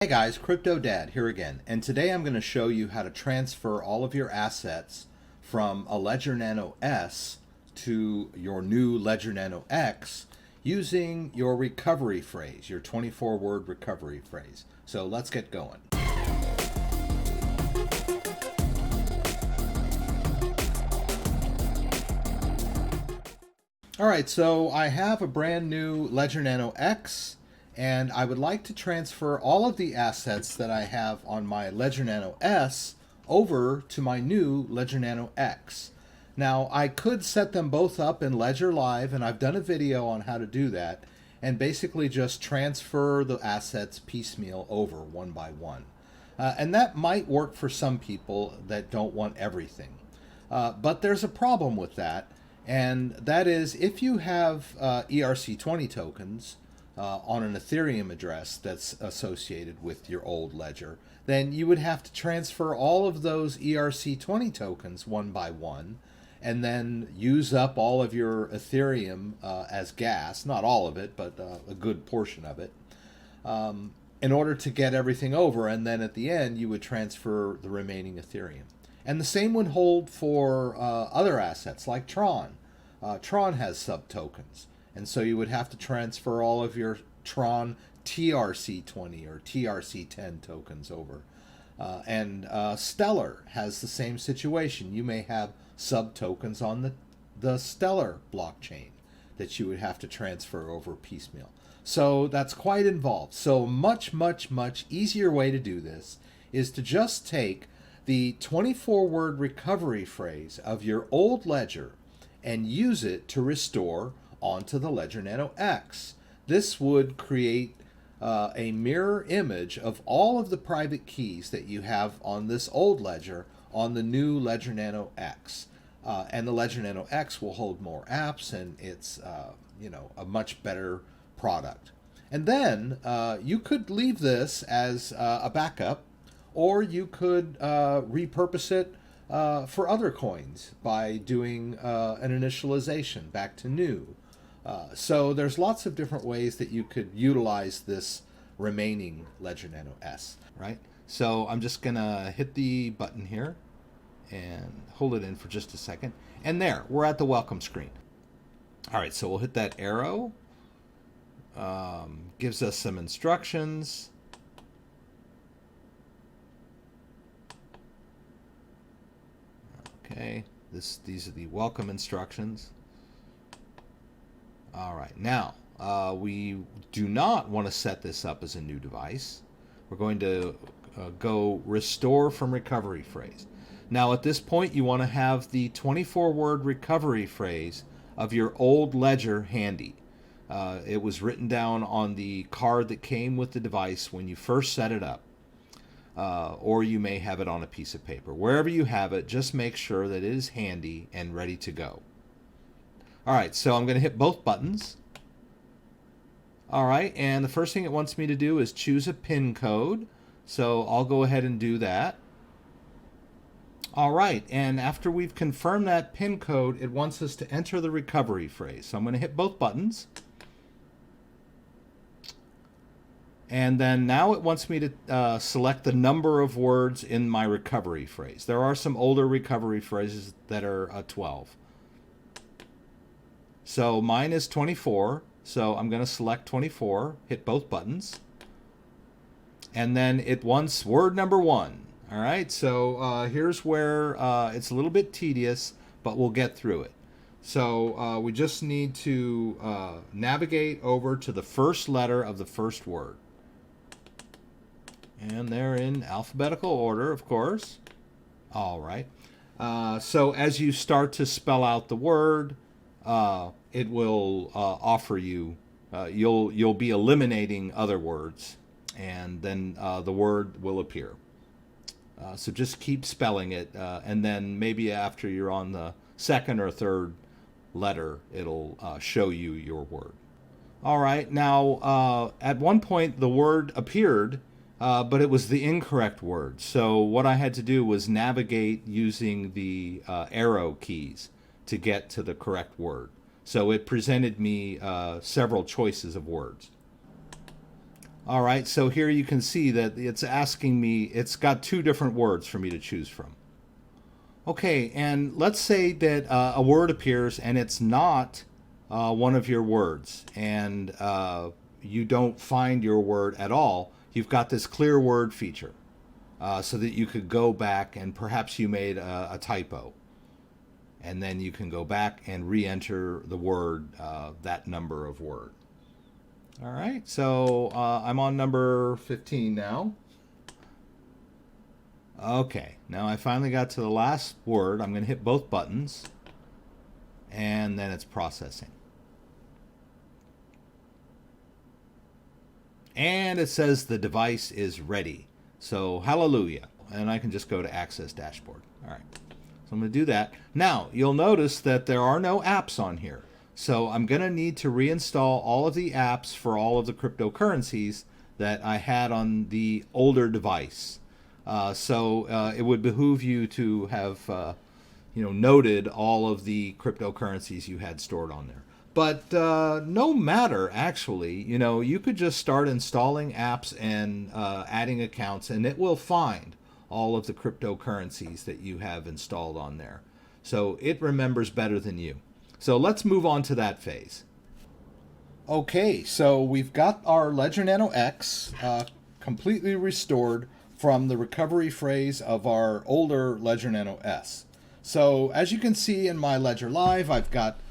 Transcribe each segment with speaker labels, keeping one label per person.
Speaker 1: Hey guys, CryptoDad here again, and today I'm going to show you how to transfer all of your assets from a Ledger Nano S to your new Ledger Nano X using your recovery phrase, your 24-word recovery phrase. So let's get going. Alright, so I have a brand new Ledger Nano X, and I would like to transfer all of the assets that I have on my Ledger Nano S over to my new Ledger Nano X. Now, I could set them both up in Ledger Live, and I've done a video on how to do that, and basically just transfer the assets piecemeal over one by one. And that might work for some people that don't want everything. But there's a problem with that, and that is if you have ERC20 tokens on an Ethereum address that's associated with your old ledger, then you would have to transfer all of those ERC20 tokens one by one and then use up all of your Ethereum as gas, not all of it, but a good portion of it, in order to get everything over, and then at the end you would transfer the remaining Ethereum. And the same would hold for other assets like Tron. Tron has sub-tokens, and so you would have to transfer all of your Tron TRC20 or TRC10 tokens over. And Stellar has the same situation. You may have sub-tokens on the Stellar blockchain that you would have to transfer over piecemeal. So that's quite involved. So much easier way to do this is to just take the 24-word recovery phrase of your old ledger and use it to restore onto the Ledger Nano X. This would create a mirror image of all of the private keys that you have on this old ledger on the new Ledger Nano X. And the Ledger Nano X will hold more apps, and it's a much better product. And then you could leave this as a backup, or you could repurpose it for other coins by doing an initialization back to new. So there's lots of different ways that you could utilize this remaining Ledger Nano S, right? So I'm just gonna hit the button here and hold it in for just a second. And there, we're at the welcome screen. All right, so we'll hit that arrow. Gives us some instructions. Okay, these are the welcome instructions. All right, now we do not want to set this up as a new device. We're going to go restore from recovery phrase. Now at this point you want to have the 24-word recovery phrase of your old ledger handy. It was written down on the card that came with the device when you first set it up. Or you may have it on a piece of paper. Wherever you have it, just make sure that it is handy and ready to go. All right, so I'm going to hit both buttons. All right, and the first thing it wants me to do is choose a PIN code. So I'll go ahead and do that. All right, and after we've confirmed that PIN code, it wants us to enter the recovery phrase. So I'm going to hit both buttons. And then now it wants me to select the number of words in my recovery phrase. There are some older recovery phrases that are 12. So mine is 24. So I'm going to select 24, hit both buttons. And then it wants word number 1. All right, so here's where it's a little bit tedious, but we'll get through it. So we just need to navigate over to the first letter of the first word. And they're in alphabetical order, of course. All right. So as you start to spell out the word, it will offer you, you'll be eliminating other words, and then the word will appear. So just keep spelling it, and then maybe after you're on the second or third letter, it'll show you your word. All right. Now, at one point, the word appeared, but it was the incorrect word. So what I had to do was navigate using the arrow keys to get to the correct word. So it presented me several choices of words. All right, so here you can see that it's asking me, it's got two different words for me to choose from. Okay, and let's say that a word appears and it's not one of your words, and you don't find your word at all. You've got this clear word feature so that you could go back and perhaps you made a typo. And then you can go back and re-enter the word, that number of word. All right, so I'm on number 15 now. Okay, now I finally got to the last word. I'm going to hit both buttons, and then it's processing. And it says the device is ready. So hallelujah. And I can just go to Access Dashboard. All right, so I'm going to do that. Now, you'll notice that there are no apps on here. So I'm going to need to reinstall all of the apps for all of the cryptocurrencies that I had on the older device. So it would behoove you to have noted all of the cryptocurrencies you had stored on there. But no matter, actually, you could just start installing apps and adding accounts, and it will find all of the cryptocurrencies that you have installed on there. So it remembers better than you. So let's move on to that phase. Okay, so we've got our Ledger Nano X completely restored from the recovery phrase of our older Ledger Nano S. So as you can see in my Ledger Live, I've got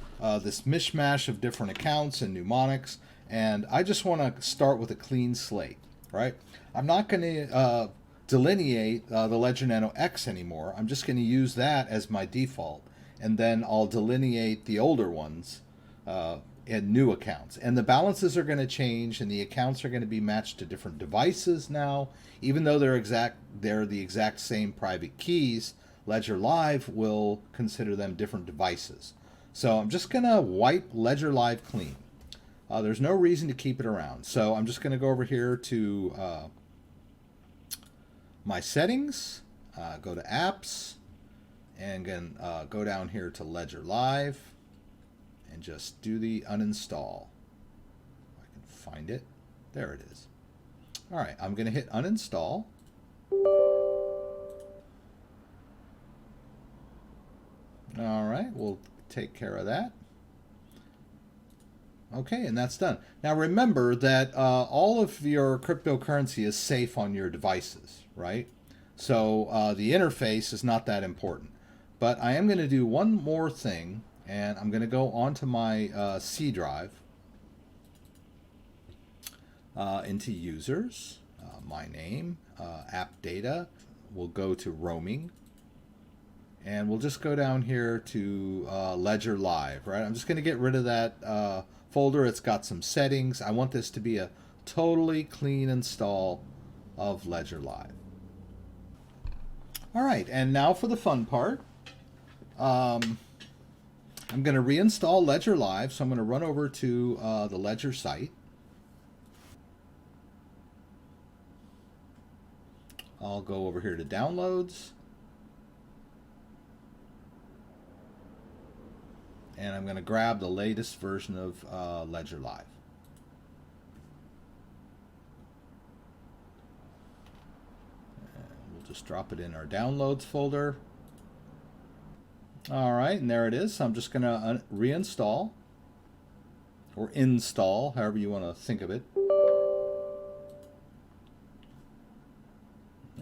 Speaker 1: this mishmash of different accounts and mnemonics, and I just want to start with a clean slate, right? I'm not going to delineate the Ledger Nano X anymore. I'm just going to use that as my default, and then I'll delineate the older ones in new accounts. And the balances are going to change, and the accounts are going to be matched to different devices now. Even though they're the exact same private keys, Ledger Live will consider them different devices. So I'm just going to wipe Ledger Live clean. There's no reason to keep it around. So I'm just going to go over here to my settings, go to apps, and again, go down here to Ledger Live and just do the uninstall. If I can find it. There it is. All right, I'm going to hit uninstall. All right, we'll take care of that. Okay, and that's done. Now remember that all of your cryptocurrency is safe on your devices, right? So the interface is not that important. But I am going to do one more thing, and I'm going to go onto my C drive, into users, my name, app data. We'll go to roaming, and we'll just go down here to Ledger Live, right? I'm just going to get rid of that folder. It's got some settings. I want this to be a totally clean install of Ledger Live. All right, and now for the fun part. I'm going to reinstall Ledger Live, so I'm going to run over to the Ledger site. I'll go over here to Downloads. And I'm going to grab the latest version of Ledger Live. And we'll just drop it in our Downloads folder. All right, and there it is. So I'm just going to reinstall, or install, however you want to think of it.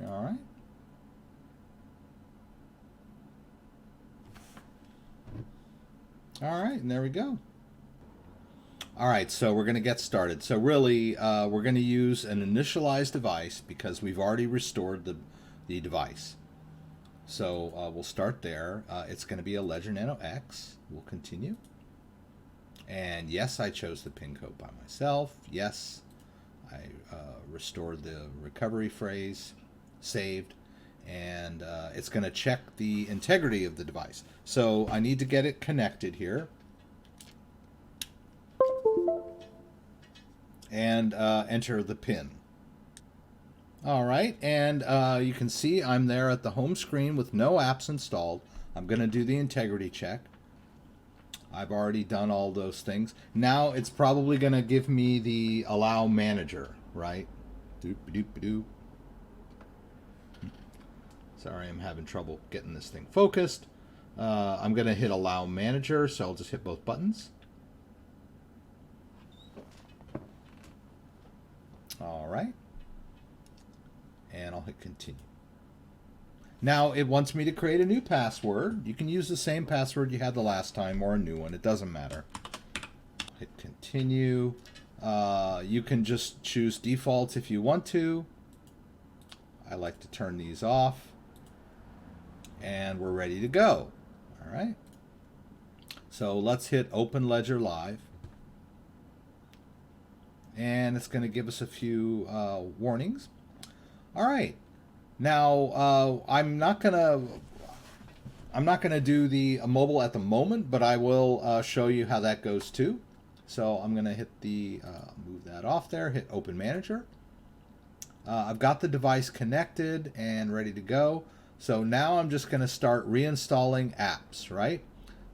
Speaker 1: All right. All right, and there we go. All right, so we're going to get started. So really, we're going to use an initialized device because we've already restored the device. So we'll start there. It's going to be a Ledger Nano X. We'll continue. And yes, I chose the PIN code by myself. Yes, I restored the recovery phrase, saved, and it's going to check the integrity of the device. So I need to get it connected here. And enter the PIN. All right, and you can see I'm there at the home screen with no apps installed. I'm going to do the integrity check. I've already done all those things. Now it's probably going to give me the allow manager, right? Doop-a-doop-a-doop. Sorry, I'm having trouble getting this thing focused. I'm going to hit Allow Manager, so I'll just hit both buttons. All right. And I'll hit Continue. Now it wants me to create a new password. You can use the same password you had the last time or a new one. It doesn't matter. Hit Continue. You can just choose defaults if you want to. I like to turn these off. And we're ready to go. All right. So let's hit Open Ledger Live. And it's going to give us a few warnings. All right. Now I'm not gonna do the mobile at the moment, but I will show you how that goes too. So I'm gonna hit the move that off there. Hit Open Manager. I've got the device connected and ready to go. So now I'm just gonna start reinstalling apps, right?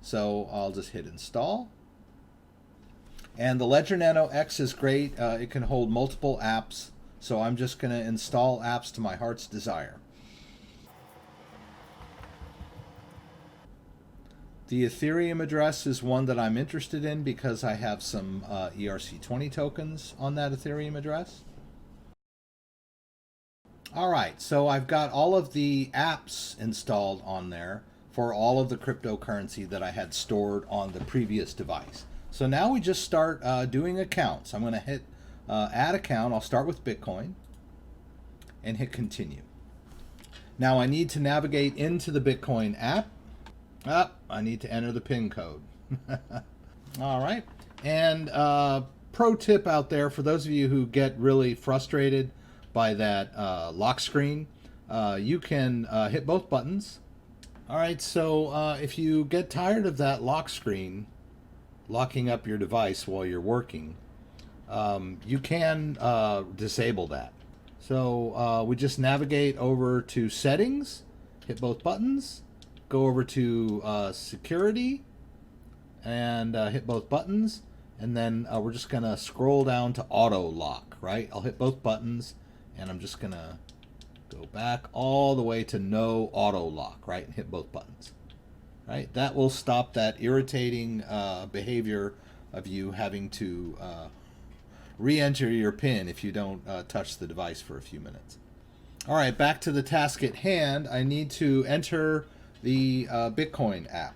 Speaker 1: So I'll just hit Install. And the Ledger Nano X is great. It can hold multiple apps. So I'm just going to install apps to my heart's desire. The Ethereum address is one that I'm interested in because I have some ERC20 tokens on that Ethereum address. All right, so I've got all of the apps installed on there for all of the cryptocurrency that I had stored on the previous device. So now we just start doing accounts. I'm going to hit Add Account. I'll start with Bitcoin and hit Continue. Now I need to navigate into the Bitcoin app. I need to enter the PIN code. All right. And pro tip out there for those of you who get really frustrated by that lock screen, you can hit both buttons. All right. So if you get tired of that lock screen, locking up your device while you're working, you can disable that. So we just navigate over to Settings, hit both buttons, go over to Security, and hit both buttons, and then we're just going to scroll down to Auto Lock, right? I'll hit both buttons, and I'm just going to go back all the way to No Auto Lock, right? And hit both buttons. Right? That will stop that irritating behavior of you having to re-enter your PIN if you don't touch the device for a few minutes. All right, back to the task at hand. I need to enter the Bitcoin app.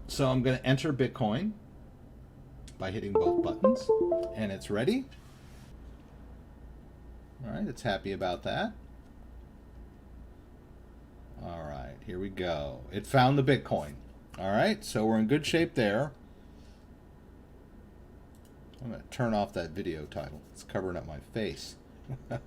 Speaker 1: So I'm going to enter Bitcoin by hitting both buttons, and it's ready. All right, it's happy about that. All right, here we go. It found the Bitcoin. All right, so we're in good shape there. I'm going to turn off that video title. It's covering up my face. All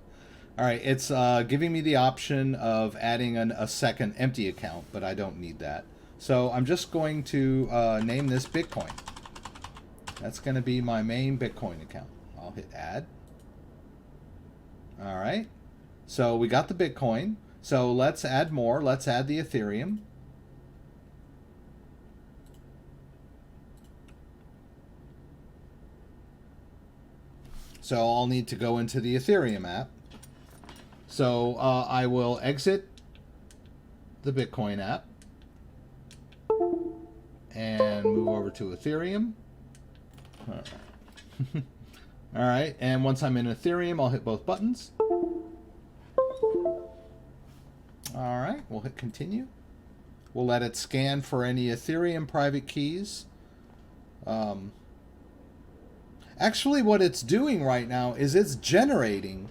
Speaker 1: right, it's giving me the option of adding a second empty account, but I don't need that. So I'm just going to name this Bitcoin. That's going to be my main Bitcoin account. I'll hit Add. All right, so we got the Bitcoin. So let's add more. Let's add the Ethereum. So I'll need to go into the Ethereum app. So I will exit the Bitcoin app and move over to Ethereum. All right. All right, and once I'm in Ethereum, I'll hit both buttons. All right, we'll hit Continue. We'll let it scan for any Ethereum private keys. Actually, what it's doing right now is it's generating,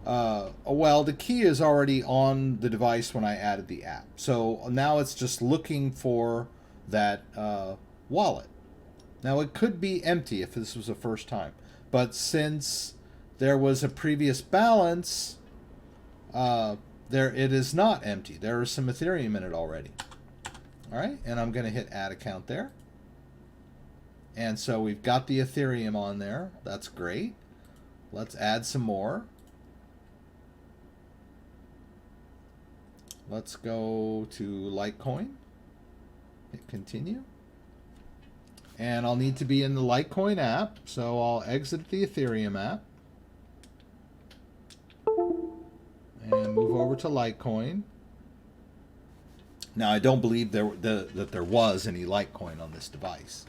Speaker 1: well, the key is already on the device when I added the app. So now it's just looking for that wallet. Now, it could be empty if this was the first time. But since there was a previous balance, it is not empty. There is some Ethereum in it already. All right, and I'm going to hit Add Account there. And so we've got the Ethereum on there. That's great. Let's add some more. Let's go to Litecoin. Hit Continue. And I'll need to be in the Litecoin app, so I'll exit the Ethereum app. move over to Litecoin. Now, I don't believe that there was any Litecoin on this device,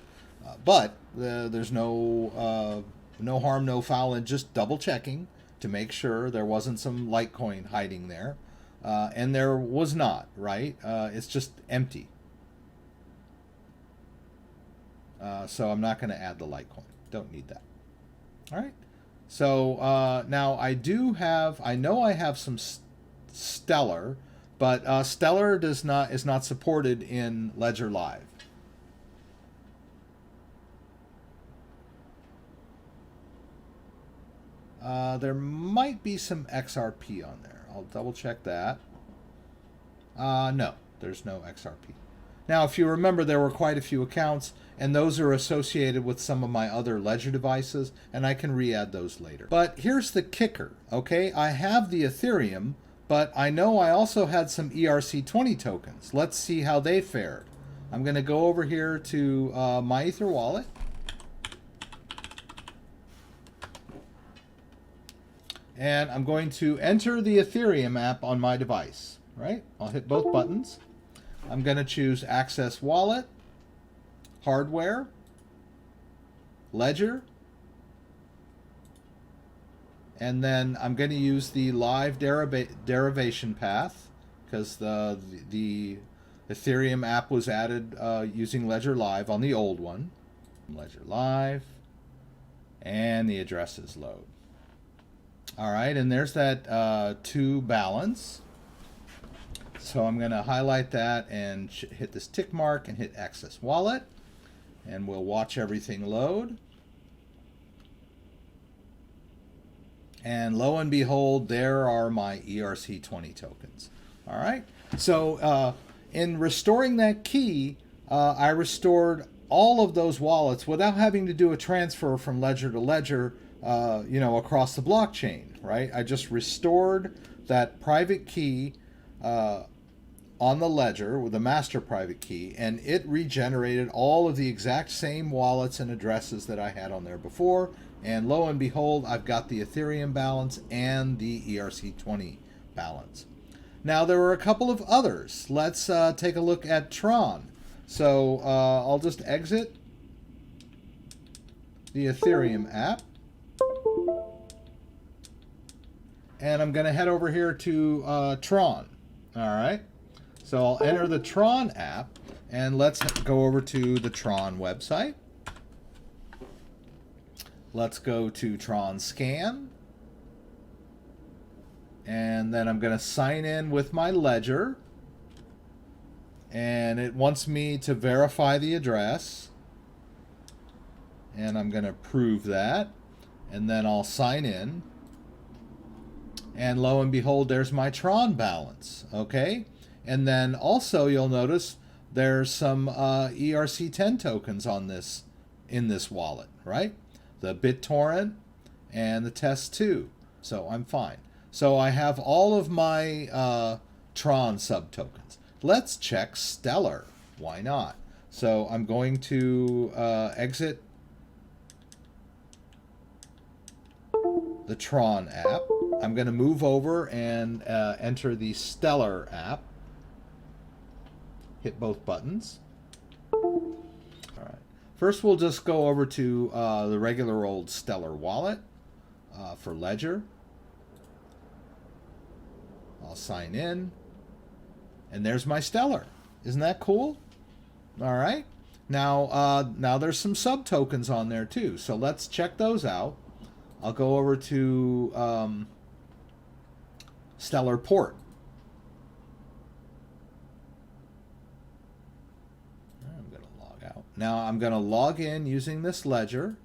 Speaker 1: but there's no harm, no foul in just double checking to make sure there wasn't some Litecoin hiding there, and there was not. Right? It's just empty. So I'm not going to add the Litecoin. Don't need that. All right. So now I know I have some Stellar. But Stellar is not supported in Ledger Live. There might be some XRP on there. I'll double check that. No, there's no XRP. Now, if you remember, there were quite a few accounts, and those are associated with some of my other Ledger devices, and I can re-add those later. But here's the kicker, okay? I have the Ethereum, but I know I also had some ERC20 tokens. Let's see how they fared. I'm going to go over here to my Ether wallet. And I'm going to enter the Ethereum app on my device, right? I'll hit both buttons. I'm going to choose Access Wallet, Hardware, Ledger, and then I'm going to use the live derivation path because the Ethereum app was added using Ledger Live on the old one. Ledger Live, and the addresses load. All right, and there's that to balance. So I'm going to highlight that and hit this tick mark and hit Access Wallet, and we'll watch everything load. And lo and behold, there are my ERC20 tokens. All right. So in restoring that key, I restored all of those wallets without having to do a transfer from ledger to ledger, across the blockchain. Right. I just restored that private key on the ledger with the master private key, and it regenerated all of the exact same wallets and addresses that I had on there before. And lo and behold, I've got the Ethereum balance and the ERC20 balance. Now, there were a couple of others. Let's take a look at Tron. So I'll just exit the Ethereum app. And I'm going to head over here to Tron. All right. So I'll enter the Tron app, and let's go over to the Tron website. Let's go to Tron Scan. And then I'm going to sign in with my Ledger. And it wants me to verify the address. And I'm going to prove that. And then I'll sign in. And lo and behold, there's my Tron balance. Okay? And then also you'll notice there's some ERC10 tokens on this in this wallet, right? The BitTorrent and the Test2. So I'm fine. So I have all of my Tron subtokens. Let's check Stellar. Why not? So I'm going to exit the Tron app. I'm going to move over and enter the Stellar app. Hit both buttons. All right. First, we'll just go over to the regular old Stellar wallet for Ledger. I'll sign in. And there's my Stellar. Isn't that cool? All right. Now there's some sub tokens on there too. So let's check those out. I'll go over to Stellar Port. I'm going to log out. Now I'm going to log in using this Ledger.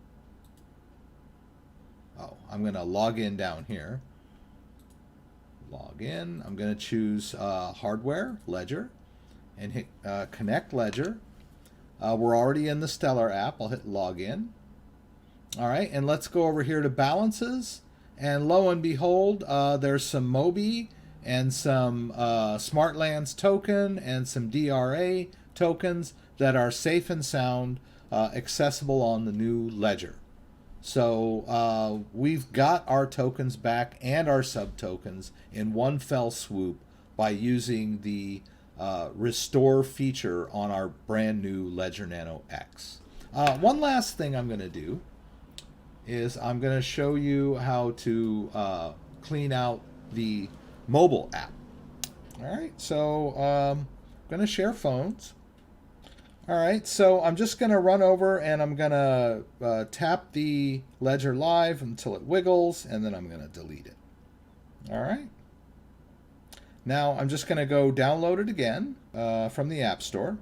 Speaker 1: Oh, I'm going to log in down here. Log in. I'm going to choose Hardware, Ledger, and hit Connect Ledger. We're already in the Stellar app. I'll hit Login. All right, and let's go over here to Balances. And lo and behold, there's some Mobi and some Smartlands token and some DRA tokens that are safe and sound, accessible on the new Ledger. So we've got our tokens back and our sub tokens in one fell swoop by using the restore feature on our brand new Ledger Nano X. One last thing I'm going to do is I'm going to show you how to clean out the mobile app. All right, so I'm going to share phones. All right, so I'm just going to run over and I'm going to tap the Ledger Live until it wiggles, and then I'm going to delete it. All right. Now I'm just going to go download it again from the App Store.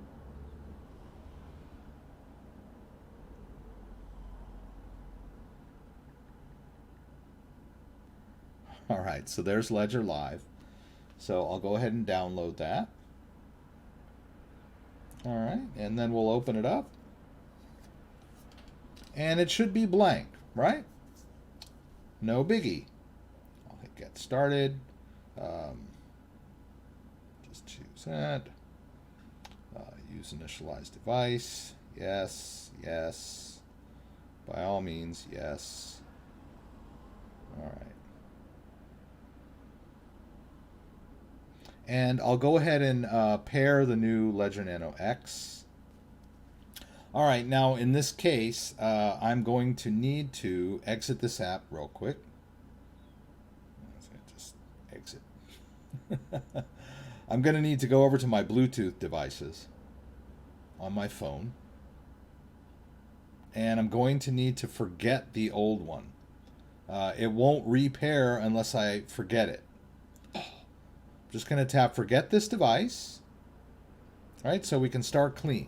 Speaker 1: All right, so there's Ledger Live. So I'll go ahead and download that. All right, and then we'll open it up. And it should be blank, right? No biggie. I'll hit get started. Just choose that. Use initialized device. Yes, yes. By all means, yes. All right. And I'll go ahead and pair the new Ledger Nano X. All right, now in this case, I'm going to need to exit this app real quick. Just exit. I'm going to need to go over to my Bluetooth devices on my phone. And I'm going to need to forget the old one. It won't repair unless I forget it. Just going to tap forget this device. All right, so we can start clean.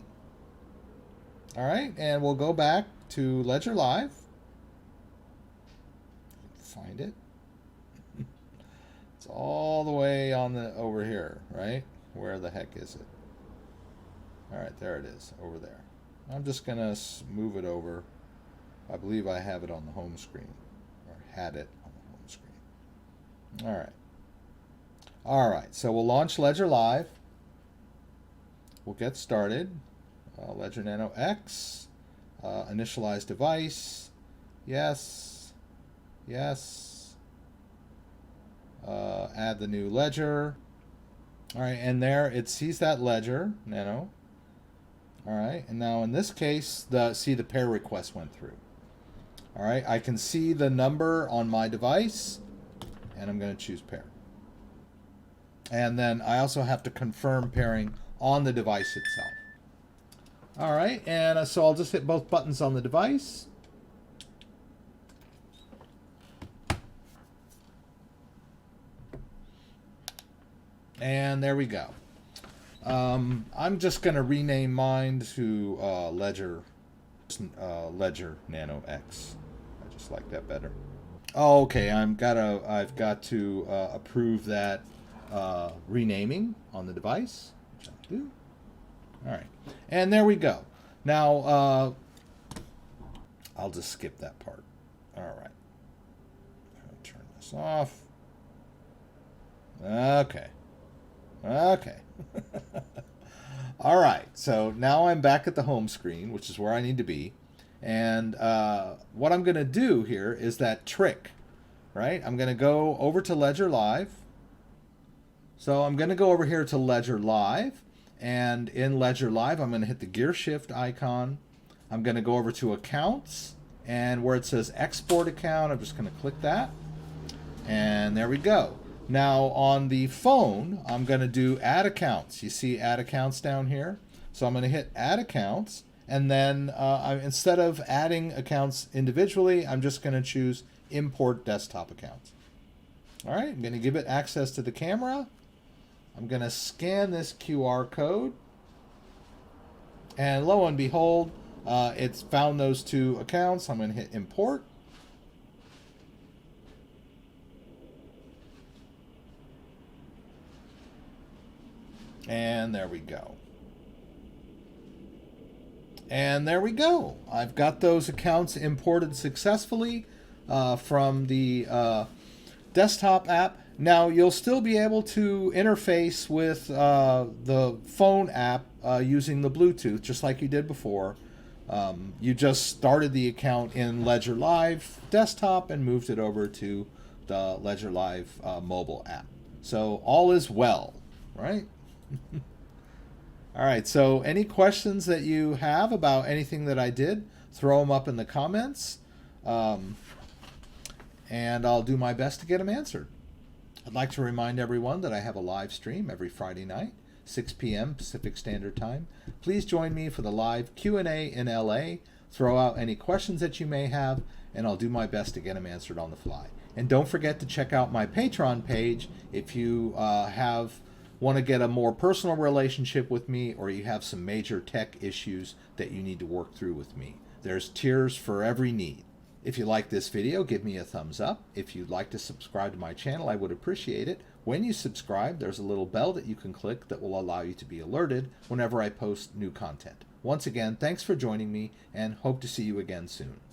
Speaker 1: All right, and we'll go back to Ledger Live. Find it. It's all the way on the over here, right? Where the heck is it? All right, there it is, over there. I'm just going to move it over. I believe I have it on the home screen, or had it on the home screen. All right. All right, so we'll launch Ledger Live. We'll get started. Ledger Nano X, initialize device, yes, yes. Add the new ledger. All right, and there it sees that Ledger Nano. All right, and now in this case, see the pair request went through. All right, I can see the number on my device, and I'm going to choose pair. And then I also have to confirm pairing on the device itself. All right, and so I'll just hit both buttons on the device. And there we go. I'm just going to rename mine to Ledger Nano X. I just like that better. Oh, okay, I've got to approve that renaming on the device, which I'll do. All right, and there we go. Now I'll just skip that part. All right, I'll turn this off. Okay. All right, so now I'm back at the home screen, which is where I need to be. And what I'm going to do here is that trick, right? I'm going to go over to Ledger Live. So I'm going to go over here to Ledger Live. And in Ledger Live, I'm going to hit the gear shift icon. I'm going to go over to Accounts. And where it says Export Account, I'm just going to click that. And there we go. Now on the phone, I'm going to do Add Accounts. You see Add Accounts down here? So I'm going to hit Add Accounts. And then instead of adding accounts individually, I'm just going to choose Import Desktop Accounts. All right, I'm going to give it access to the camera. I'm going to scan this QR code. And lo and behold, it's found those two accounts. I'm going to hit Import. And there we go. And there we go. I've got those accounts imported successfully from the desktop app. Now you'll still be able to interface with the phone app using the Bluetooth, just like you did before. You just started the account in Ledger Live desktop and moved it over to the Ledger Live mobile app. So all is well, right? All right, so any questions that you have about anything that I did, throw them up in the comments, and I'll do my best to get them answered. I'd like to remind everyone that I have a live stream every Friday night, 6 p.m. Pacific Standard Time. Please join me for the live Q&A in LA. Throw out any questions that you may have, and I'll do my best to get them answered on the fly. And don't forget to check out my Patreon page if you want to get a more personal relationship with me, or you have some major tech issues that you need to work through with me. There's tiers for every need. If you like this video, give me a thumbs up. If you'd like to subscribe to my channel, I would appreciate it. When you subscribe, there's a little bell that you can click that will allow you to be alerted whenever I post new content. Once again, thanks for joining me, and hope to see you again soon.